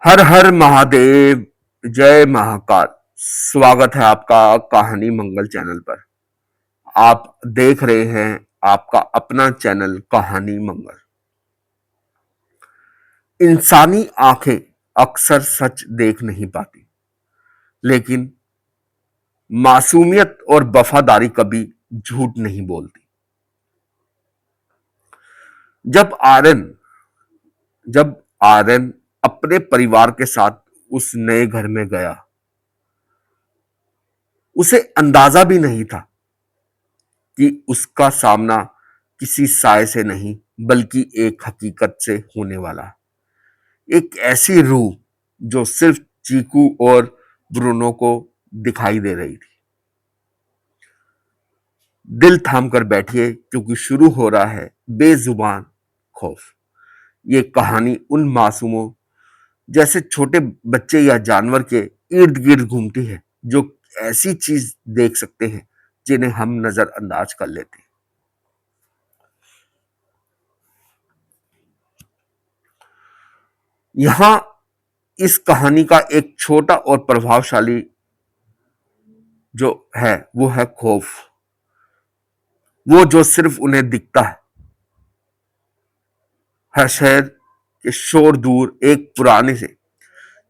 हर हर महादेव। जय महाकाल। स्वागत है आपका कहानी मंगल चैनल पर। आप देख रहे हैं आपका अपना चैनल कहानी मंगल। इंसानी आंखें अक्सर सच देख नहीं पाती, लेकिन मासूमियत और वफादारी कभी झूठ नहीं बोलती। जब आर्यन जब आर्यन अपने परिवार के साथ उस नए घर में गया, उसे अंदाजा भी नहीं था कि उसका सामना किसी साय से नहीं बल्कि एक हकीकत से होने वाला है। एक ऐसी रूह जो सिर्फ चीकू और ब्रूनो को दिखाई दे रही थी। दिल थाम कर बैठिए, क्योंकि शुरू हो रहा है बेजुबान खौफ। ये कहानी उन मासूमों जैसे छोटे बच्चे या जानवर के इर्द गिर्द घूमती है, जो ऐसी चीज देख सकते हैं जिन्हें हम नजरअंदाज कर लेते हैं। यहां इस कहानी का एक छोटा और प्रभावशाली जो है वो है खौफ। वो जो सिर्फ उन्हें दिखता है। हर शहर के शोर दूर एक पुराने से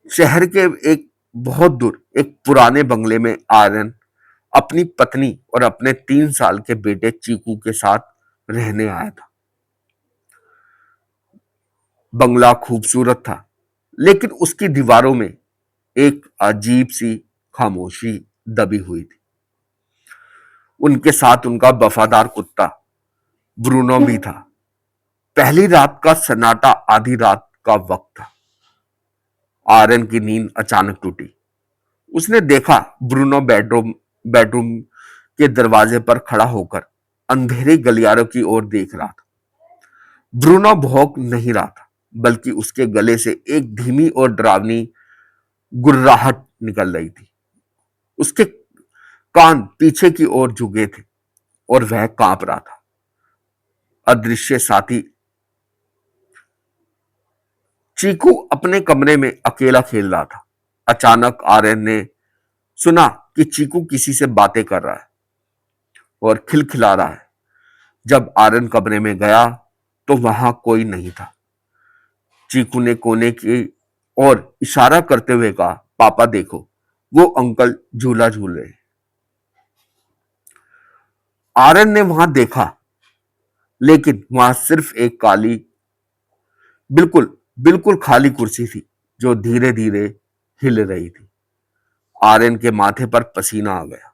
शहर के एक बहुत दूर एक पुराने बंगले में आर्यन अपनी पत्नी और अपने 3 साल के बेटे चीकू के साथ रहने आया था। बंगला खूबसूरत था, लेकिन उसकी दीवारों में एक अजीब सी खामोशी दबी हुई थी। उनके साथ उनका वफादार कुत्ता ब्रूनो भी था। पहली रात का सन्नाटा आधी रात का वक्त था। आर्यन की नींद अचानक टूटी। उसने देखा ब्रूनो बेडरूम के दरवाजे पर खड़ा होकर अंधेरे गलियारों की ओर देख रहा था। ब्रूनो भौंक नहीं रहा था, बल्कि उसके गले से एक धीमी और डरावनी गुर्राहट निकल रही थी। उसके कान पीछे की ओर झुके थे और वह कांप रहा था। अदृश्य साथी चीकू अपने कमरे में अकेला खेल रहा था। अचानक आर्यन ने सुना कि चीकू किसी से बातें कर रहा है और खिलखिला रहा है। जब आर्यन कमरे में गया तो वहां कोई नहीं था। चीकू ने कोने की ओर इशारा करते हुए कहा, पापा देखो, वो अंकल झूला झूल रहे हैं। आर्यन ने वहां देखा, लेकिन वहां सिर्फ एक बिल्कुल बिल्कुल खाली कुर्सी थी, जो धीरे धीरे हिल रही थी। आर्यन के माथे पर पसीना आ गया।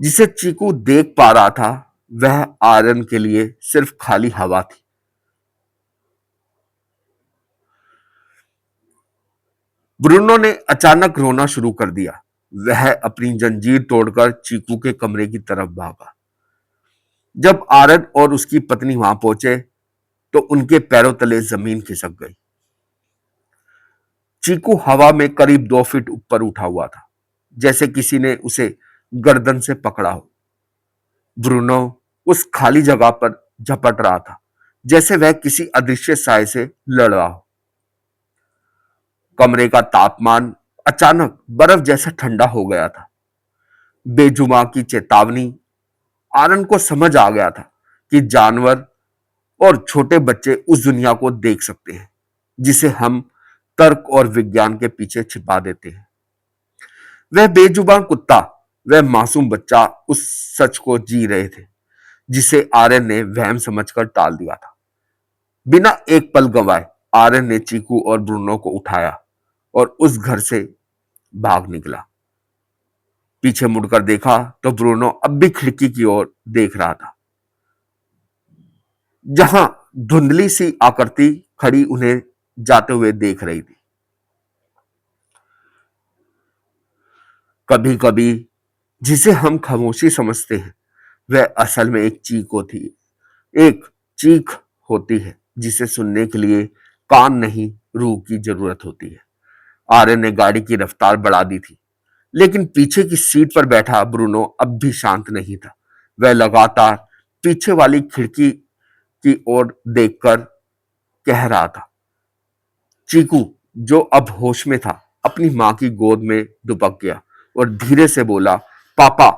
जिसे चीकू देख पा रहा था वह आर्यन के लिए सिर्फ खाली हवा थी। ब्रूनो ने अचानक रोना शुरू कर दिया। वह अपनी जंजीर तोड़कर चीकू के कमरे की तरफ भागा। जब आर्यन और उसकी पत्नी वहां पहुंचे तो उनके पैरों तले जमीन खिसक गई। चीकू हवा में करीब 2 फीट ऊपर उठा हुआ था, जैसे किसी ने उसे गर्दन से पकड़ा हो। ब्रूनो उस खाली जगह पर झपट रहा था, जैसे वह किसी अदृश्य साय से लड़ रहा हो। कमरे का तापमान अचानक बर्फ जैसा ठंडा हो गया था। बेजुबां की चेतावनी। आनंद को समझ आ गया था कि जानवर और छोटे बच्चे उस दुनिया को देख सकते हैं जिसे हम तर्क और विज्ञान के पीछे छिपा देते हैं। वह बेजुबान कुत्ता, वह मासूम बच्चा उस सच को जी रहे थे जिसे आर्यन ने वहम समझकर टाल दिया था। बिना एक पल गंवाए आर्यन ने चीकू और ब्रूनो को उठाया और उस घर से भाग निकला। पीछे मुड़कर देखा तो ब्रूनो अब भी खिड़की की ओर देख रहा था, जहां धुंधली सी आकृति खड़ी उन्हें जाते हुए देख रही थी। कभी कभी जिसे हम खामोशी समझते हैं, वह असल में एक चीख होती है जिसे सुनने के लिए कान नहीं, रूह की जरूरत होती है। आर्यन ने गाड़ी की रफ्तार बढ़ा दी थी, लेकिन पीछे की सीट पर बैठा ब्रूनो अब भी शांत नहीं था। वह लगातार पीछे वाली खिड़की की ओर देखकर कह रहा था, चीकू, जो अब होश में था, अपनी मां की गोद में दुबक गया और धीरे से बोला, पापा,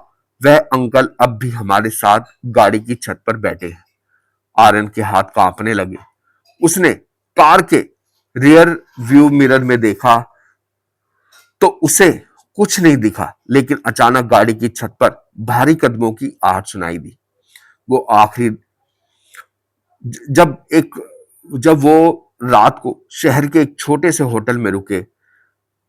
वह अंकल अब भी हमारे साथ गाड़ी की छत पर बैठे हैं। आर्यन के हाथ कांपने लगे। उसने कार के रियर व्यू मिरर में देखा तो उसे कुछ नहीं दिखा, लेकिन अचानक गाड़ी की छत पर भारी कदमों की आहट सुनाई दी। वो आखिरी जब एक जब वो रात को शहर के एक छोटे से होटल में रुके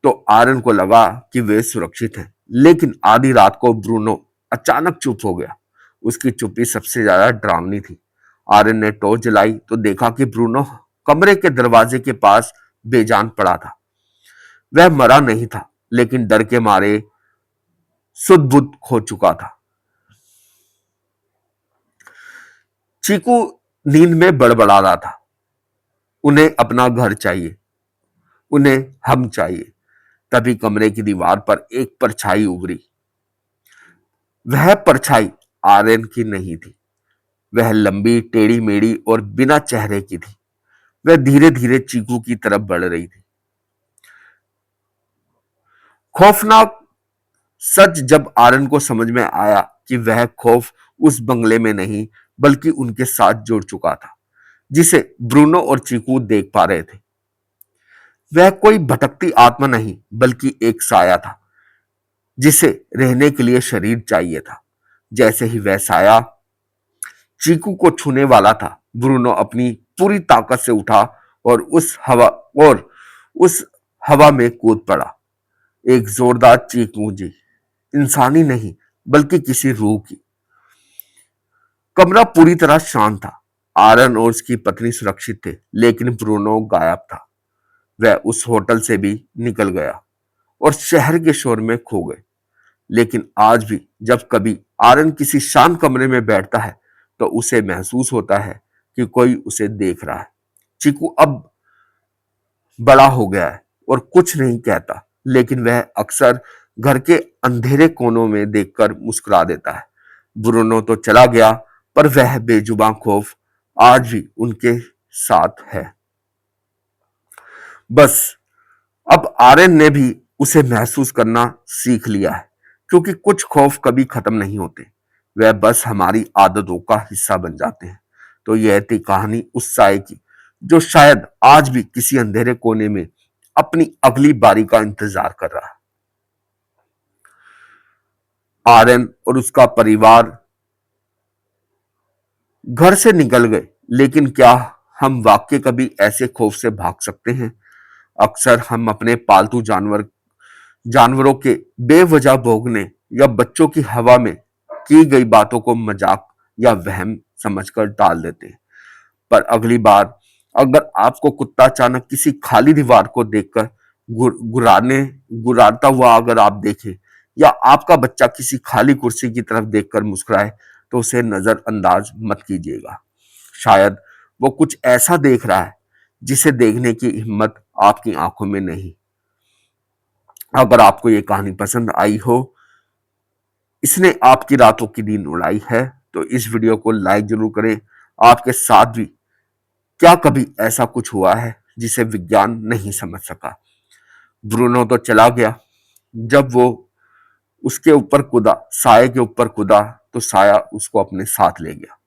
तो आर्यन को लगा कि वे सुरक्षित हैं, लेकिन आधी रात को ब्रूनो अचानक चुप हो गया। उसकी चुप्पी सबसे ज्यादा डरावनी थी। आर्यन ने टॉर्च जलाई तो देखा कि ब्रूनो कमरे के दरवाजे के पास बेजान पड़ा था। वह मरा नहीं था, लेकिन डर के मारे सुध बुध खो चुका था। चीकू नींद में बड़बड़ा रहा था, उन्हें अपना घर चाहिए, उन्हें हम चाहिए। तभी कमरे की दीवार पर एक परछाई उभरी। वह परछाई आर्यन की नहीं थी। वह लंबी, टेढ़ी मेढ़ी और बिना चेहरे की थी। वह धीरे धीरे चीकू की तरफ बढ़ रही थी। खौफनाक सच जब आर्यन को समझ में आया कि वह खौफ उस बंगले में नहीं बल्कि उनके साथ जुड़ चुका था, जिसे ब्रूनो और चीकू देख पा रहे थे। वह कोई भटकती आत्मा नहीं बल्कि एक साया था, जिसे रहने के लिए शरीर चाहिए था। जैसे ही वह साया चीकू को छूने वाला था, ब्रूनो अपनी पूरी ताकत से उठा और और उस हवा में कूद पड़ा। एक जोरदार चीख गूंजी, इंसानी नहीं बल्कि किसी रूह की। कमरा पूरी तरह शांत था। आरन और उसकी पत्नी सुरक्षित थे, लेकिन ब्रूनो गायब था। वह उस होटल से भी निकल गया और शहर के शोर में खो गए। लेकिन आज भी जब कभी आरन किसी शांत कमरे में बैठता है तो उसे महसूस होता है कि कोई उसे देख रहा है। चीकू अब बड़ा हो गया है और कुछ नहीं कहता, लेकिन वह अक्सर घर के अंधेरे कोनों में देखकर मुस्कुरा देता है। ब्रूनो तो चला गया, पर वह बेजुबान खौफ आज भी उनके साथ है। बस अब आर्यन ने भी उसे महसूस करना सीख लिया है, क्योंकि कुछ खौफ कभी खत्म नहीं होते, वह बस हमारी आदतों का हिस्सा बन जाते हैं। तो यह थी कहानी उस साए की, जो शायद आज भी किसी अंधेरे कोने में अपनी अगली बारी का इंतजार कर रहा है। आर्यन और उसका परिवार घर से निकल गए, लेकिन क्या हम वाकई कभी ऐसे खौफ से भाग सकते हैं? अक्सर हम अपने पालतू जानवरों के बेवजह भोगने या बच्चों की हवा में की गई बातों को मजाक या वहम समझकर टाल देते हैं। पर अगली बार अगर आपको कुत्ता अचानक किसी खाली दीवार को देखकर गुराने गुरारता हुआ अगर आप देखें, या आपका बच्चा किसी खाली कुर्सी की तरफ देखकर मुस्कुराए, तो उसे नजरअंदाज मत कीजिएगा। शायद वो कुछ ऐसा देख रहा है जिसे देखने की हिम्मत आपकी आंखों में नहीं। अगर आपको ये कहानी पसंद आई हो, इसने आपकी रातों की नींद उड़ाई है, तो इस वीडियो को लाइक जरूर करें। आपके साथ भी क्या कभी ऐसा कुछ हुआ है जिसे विज्ञान नहीं समझ सका? ब्रूनो तो चला गया, जब वो उसके ऊपर कूदा, साये के ऊपर कूदा, तो साया उसको अपने साथ ले गया।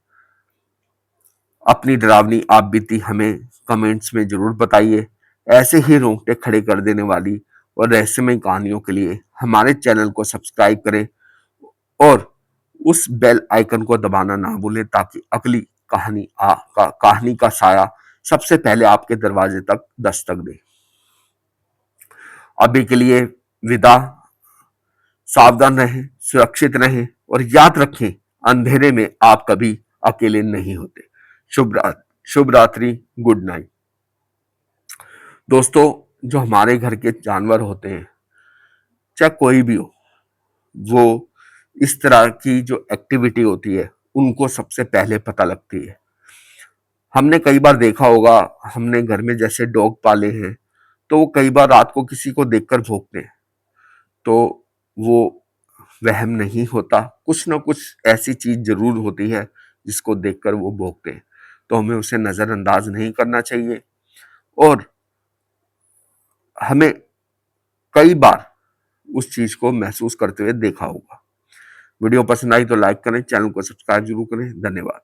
अपनी डरावनी आप बीती हमें कमेंट्स में जरूर बताइए। ऐसे ही रोंगटे खड़े कर देने वाली और रहस्यमय कहानियों के लिए हमारे चैनल को सब्सक्राइब करें और उस बेल आइकन को दबाना ना भूलें, ताकि अगली कहानी का साया सबसे पहले आपके दरवाजे तक दस्तक दे। अभी के लिए विदा। सावधान रहें, सुरक्षित रहें और याद रखें, अंधेरे में आप कभी अकेले नहीं होते। शुभ रात्रि, गुड नाइट। दोस्तों, जो हमारे घर के जानवर होते हैं, चाहे कोई भी हो, वो इस तरह की जो एक्टिविटी होती है उनको सबसे पहले पता लगती है। हमने कई बार देखा होगा, हमने घर में जैसे डॉग पाले हैं, तो वो कई बार रात को किसी को देखकर भौंकते हैं। तो वो वहम नहीं होता, कुछ ना कुछ ऐसी चीज जरूर होती है जिसको देखकर वो भौंकते हैं। तो हमें उसे नजरअंदाज नहीं करना चाहिए और हमें कई बार उस चीज को महसूस करते हुए देखा होगा। वीडियो पसंद आई तो लाइक करें, चैनल को सब्सक्राइब जरूर करें। धन्यवाद।